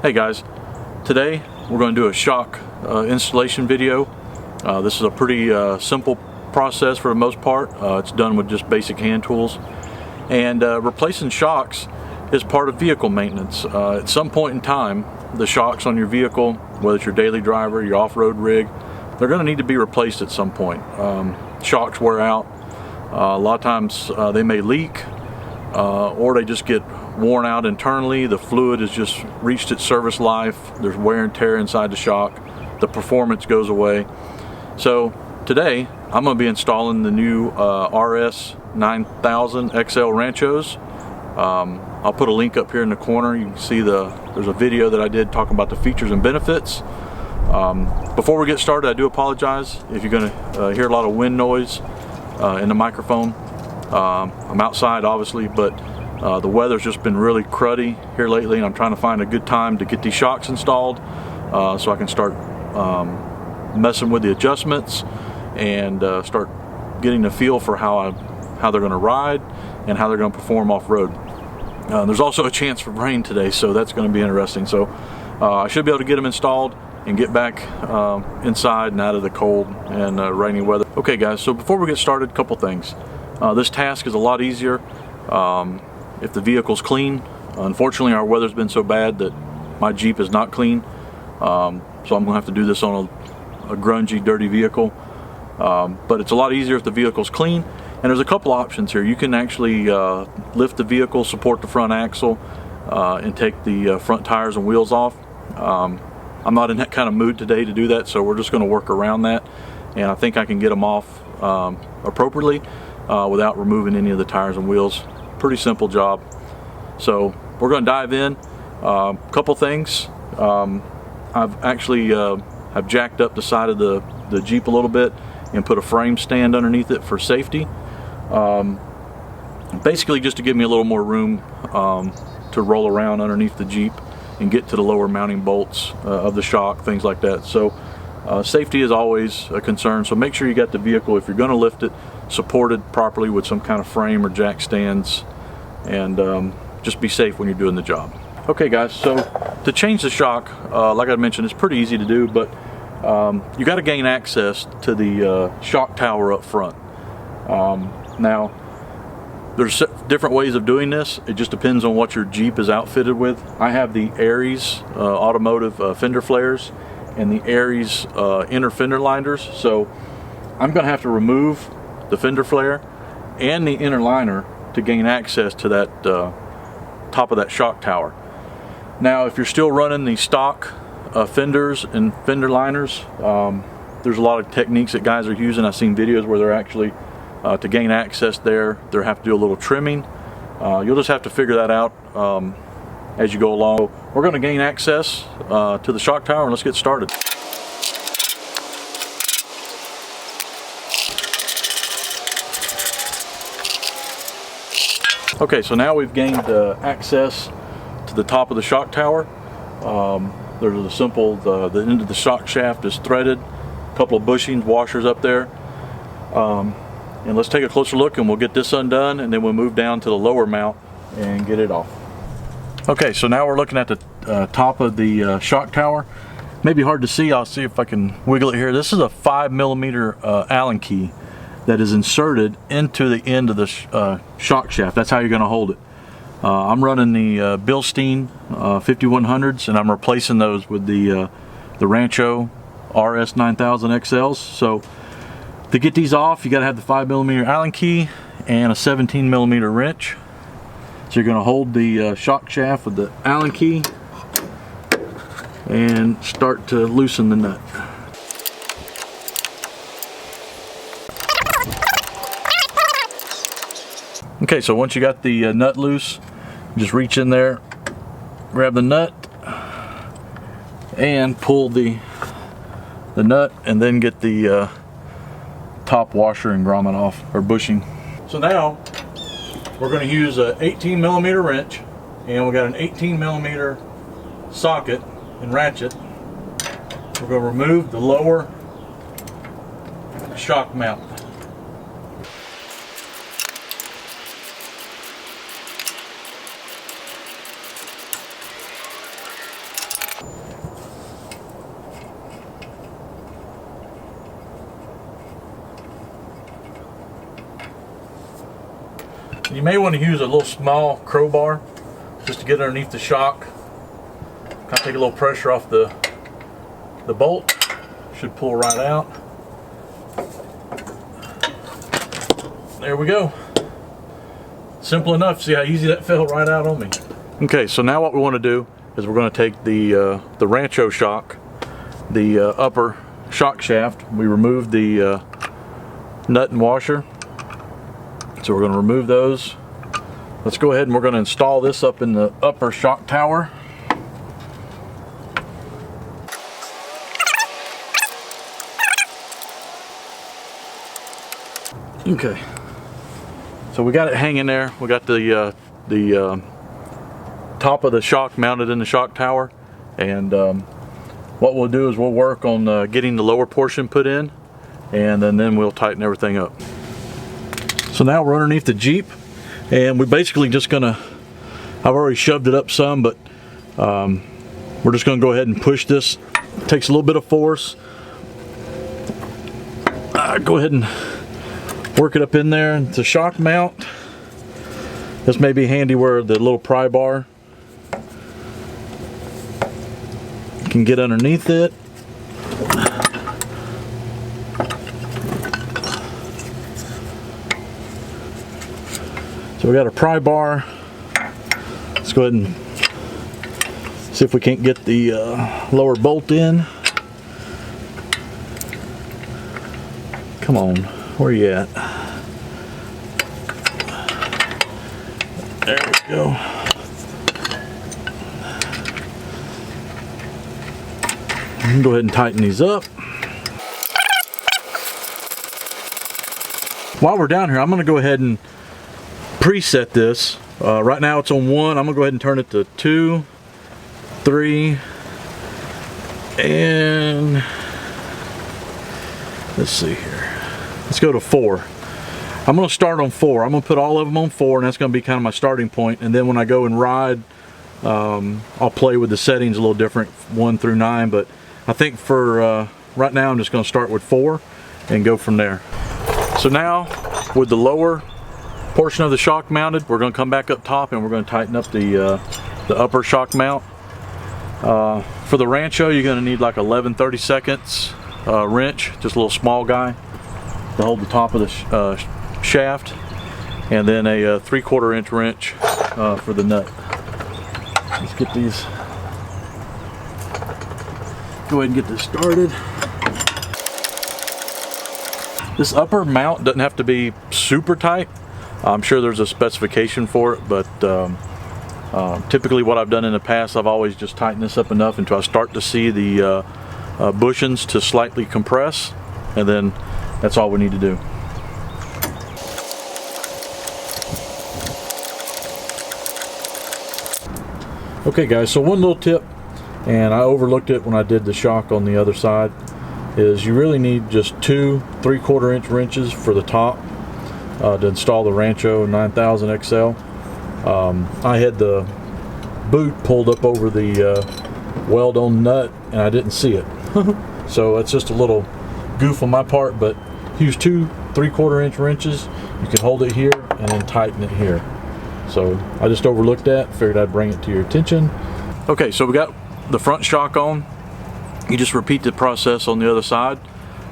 Hey guys, today we're going to do a shock installation video. This is a pretty simple process for the most part. It's done with just basic hand tools, and replacing shocks is part of vehicle maintenance. At some point in time, the shocks on your vehicle, whether it's your daily driver, your off-road rig, they're going to need to be replaced at some point. Shocks wear out. A lot of times they may leak, or they just get worn out internally. The fluid has just reached its service life. There's wear and tear inside the shock. The performance goes away. So today I'm going to be installing the new RS 9000 XL Ranchos. I'll put a link up here in the corner. You can see there's a video that I did talking about the features and benefits. Before we get started, I do apologize if you're going to hear a lot of wind noise in the microphone. I'm outside obviously, but the weather's just been really cruddy here lately, and I'm trying to find a good time to get these shocks installed so I can start messing with the adjustments and start getting a feel for how they're going to ride and how they're going to perform off-road. There's also a chance for rain today, so that's going to be interesting. So I should be able to get them installed and get back inside and out of the cold and rainy weather. Okay guys, so before we get started, a couple things. This task is a lot easier if the vehicle's clean. Unfortunately, our weather's been so bad that my Jeep is not clean, so I'm gonna have to do this on a grungy, dirty vehicle. But it's a lot easier if the vehicle's clean, and there's a couple options here. You can actually lift the vehicle, support the front axle, and take the front tires and wheels off. I'm not in that kind of mood today to do that, so we're just going to work around that, and I think I can get them off appropriately without removing any of the tires and wheels. Pretty simple job. So we're going to dive in. Couple things. I've actually have jacked up the side of the Jeep a little bit and put a frame stand underneath it for safety. Basically just to give me a little more room to roll around underneath the Jeep and get to the lower mounting bolts of the shock, things like that. So safety is always a concern, so make sure you got the vehicle, if you're going to lift it, supported properly with some kind of frame or jack stands, and just be safe when you're doing the job. Okay guys, so to change the shock, like I mentioned, it's pretty easy to do, but you got to gain access to the shock tower up front. Now there's different ways of doing this. It just depends on what your Jeep is outfitted with. I have the Aries automotive fender flares and the Aries inner fender liners, so I'm going to have to remove the fender flare and the inner liner to gain access to that top of that shock tower. Now if you're still running the stock fenders and fender liners, there's a lot of techniques that guys are using. I've seen videos where they're actually to gain access there, they have to do a little trimming. You'll just have to figure that out as you go along. We're going to gain access to the shock tower, and let's get started. Okay, so now we've gained access to the top of the shock tower. There's a simple, the end of the shock shaft is threaded, a couple of bushings, washers up there. And let's take a closer look, and we'll get this undone, and then we'll move down to the lower mount and get it off. Okay, so now we're looking at the top of the shock tower. Maybe hard to see. I'll see if I can wiggle it here. This is a 5mm Allen key that is inserted into the end of the shock shaft. That's how you're going to hold it. I'm running the Bilstein 5100s, and I'm replacing those with the Rancho RS 9000 XLs. So to get these off, you got to have the 5mm Allen key and a 17mm wrench. So you're going to hold the shock shaft with the Allen key and start to loosen the nut. Okay, so once you got the nut loose, just reach in there, grab the nut, and pull the nut, and then get the top washer and grommet off, or bushing. So now we're going to use an 18mm wrench, and we got an 18mm socket and ratchet. We're going to remove the lower shock mount. You may want to use a little small crowbar just to get underneath the shock. Kind of take a little pressure off the bolt. Should pull right out. There we go. Simple enough. See how easy that fell right out on me. Okay, so now what we want to do is we're going to take the Rancho shock, the upper shock shaft. We removed the nut and washer. So we're going to remove those. Let's go ahead and we're going to install this up in the upper shock tower. Okay, so we got it hanging there. We got the top of the shock mounted in the shock tower, and what we'll do is we'll work on getting the lower portion put in, and then we'll tighten everything up. So now we're underneath the Jeep, and we're basically just gonna, I've already shoved it up some, but we're just gonna go ahead and push this. It takes a little bit of force. Go ahead and work it up in there. It's a shock mount. This may be handy where the little pry bar can get underneath it. So we got a pry bar. Let's go ahead and see if we can't get the lower bolt in. Come on. Where you at? There we go. Go ahead and tighten these up. While we're down here, I'm going to go ahead and preset this. Right now it's on 1. I'm going to go ahead and turn it to 2, 3, and let's see here. Let's go to 4. I'm going to start on 4. I'm going to put all of them on 4, and that's going to be kind of my starting point. And then when I go and ride, I'll play with the settings a little different, 1 through 9. But I think for right now, I'm just going to start with 4 and go from there. So now, with the lower portion of the shock mounted, we're going to come back up top and we're going to tighten up the upper shock mount. For the Rancho, you're going to need like 11/32 wrench, just a little small guy, to hold the top of the shaft, and then a 3/4 inch wrench for the nut. Let's get these, go ahead and get this started. This upper mount doesn't have to be super tight. I'm sure there's a specification for it, but typically what I've done in the past, I've always just tightened this up enough until I start to see the bushings to slightly compress, and then that's all we need to do. Okay guys, so one little tip, and I overlooked it when I did the shock on the other side, is you really need just 2 3/4 inch wrenches for the top to install the Rancho 9000 XL. I had the boot pulled up over the weld on nut and I didn't see it. So it's just a little goof on my part, but use 2 3/4 inch wrenches. You can hold it here and then tighten it here. So I just overlooked that, figured I'd bring it to your attention. Okay, so we got the front shock on. You just repeat the process on the other side.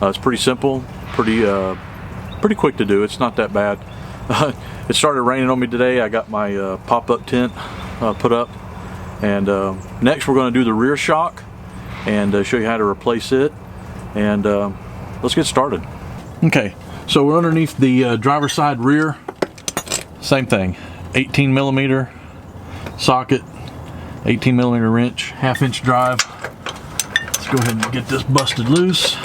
It's pretty simple, pretty quick to do. It's not that bad. It started raining on me today. I got my pop-up tent put up, and next we're going to do the rear shock and show you how to replace it, and let's get started. Okay, so we're underneath the driver's side rear. Same thing, 18mm socket, 18mm wrench, 1/2 inch drive. Let's go ahead and get this busted loose.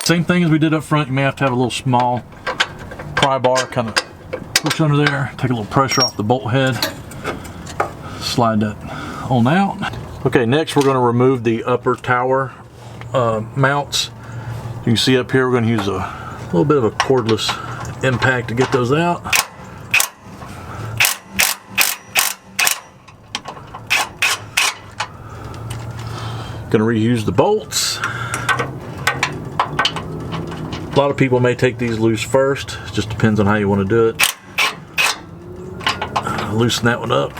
Same thing as we did up front. You may have to have a little small pry bar, kind of push under there, take a little pressure off the bolt head, slide that on out. Okay, next we're going to remove the upper tower mounts. You can see up here we're going to use a little bit of a cordless impact to get those out. Going to reuse the bolts. A lot of people may take these loose first. It just depends on how you want to do it. Loosen that one up.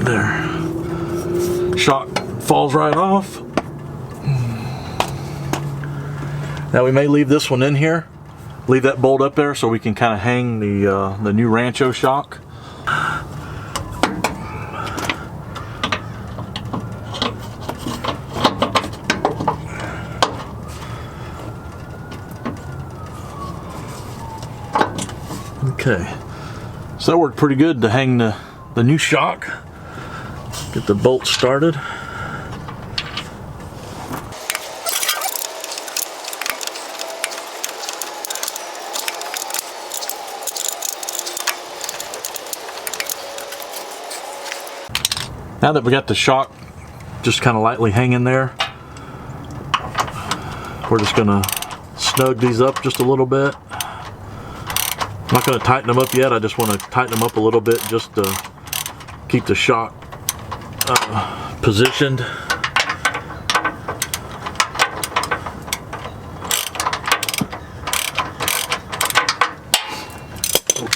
There. Shock falls right off. Now we may leave this one in here. Leave that bolt up there so we can kind of hang the new Rancho shock. Okay, so that worked pretty good to hang the new shock. Get the bolt started. Now that we got the shock just kind of lightly hanging there, we're just gonna snug these up just a little bit. I'm not going to tighten them up yet. I just want to tighten them up a little bit just to keep the shock positioned.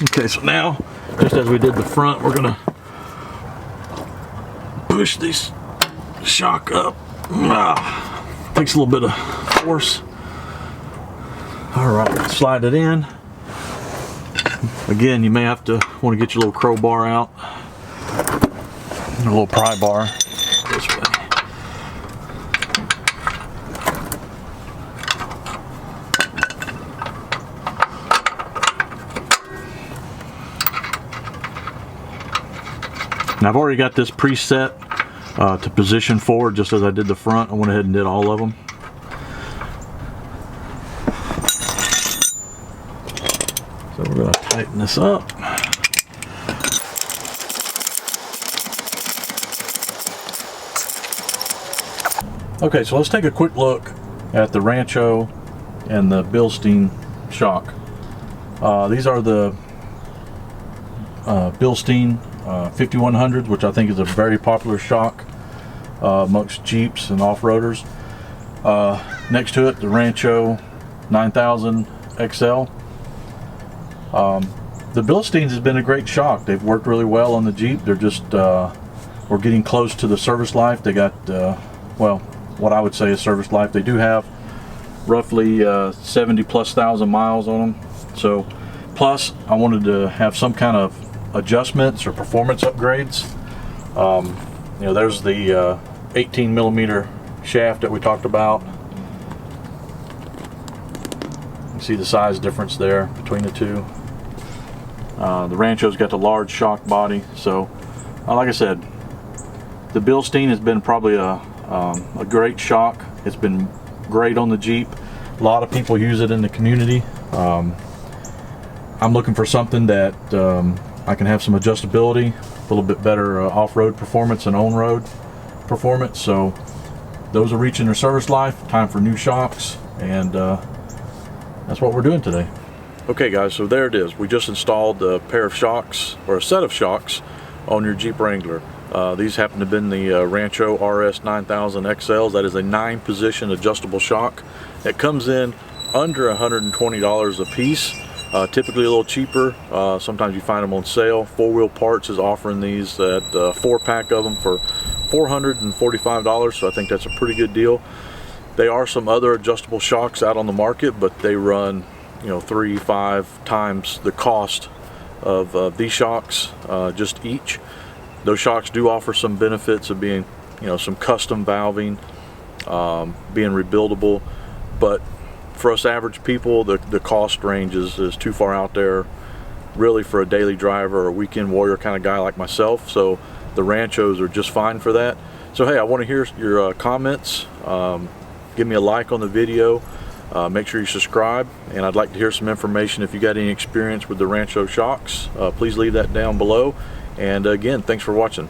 Okay, so now, just as we did the front, we're going to push this shock up. Takes a little bit of force. All right, slide it in. Again, you may have to want to get your little crowbar out, a little pry bar this way. Now I've already got this preset to position forward just as I did the front. I went ahead and did all of them. So we're going to tighten this up. Okay, so let's take a quick look at the Rancho and the Bilstein shock. These are the Bilstein 5100s, which I think is a very popular shock amongst Jeeps and off-roaders. Next to it, the Rancho 9000 XL. The Bilsteins has been a great shock. They've worked really well on the Jeep. They're just, we're getting close to the service life. They got, well, what I would say is service life. They do have roughly 70,000+ miles on them. So, plus I wanted to have some kind of adjustments or performance upgrades. You know, there's the 18mm shaft that we talked about. You see the size difference there between the two. The Rancho's got the large shock body, so like I said, the Bilstein has been probably a great shock. It's been great on the Jeep. A lot of people use it in the community. I'm looking for something that I can have some adjustability, a little bit better off-road performance and on-road performance. So those are reaching their service life. Time for new shocks, and that's what we're doing today. Okay guys, so there it is. We just installed a pair of shocks, or a set of shocks, on your Jeep Wrangler. These happen to have been the Rancho RS 9000 XLs. That is a 9-position adjustable shock. It comes in under $120 a piece. Typically a little cheaper. Sometimes you find them on sale. 4 Wheel Parts is offering these at 4-pack of them for $445, so I think that's a pretty good deal. There are some other adjustable shocks out on the market, but they run, you know, 3-5 times the cost of these shocks, just each. Those shocks do offer some benefits of being, you know, some custom valving, being rebuildable, but for us average people, the cost range is too far out there really for a daily driver or a weekend warrior kind of guy like myself. So the Ranchos are just fine for that. So hey, I want to hear your comments. Give me a like on the video. Make sure you subscribe, and I'd like to hear some information. If you got any experience with the Rancho shocks, please leave that down below. And again, thanks for watching.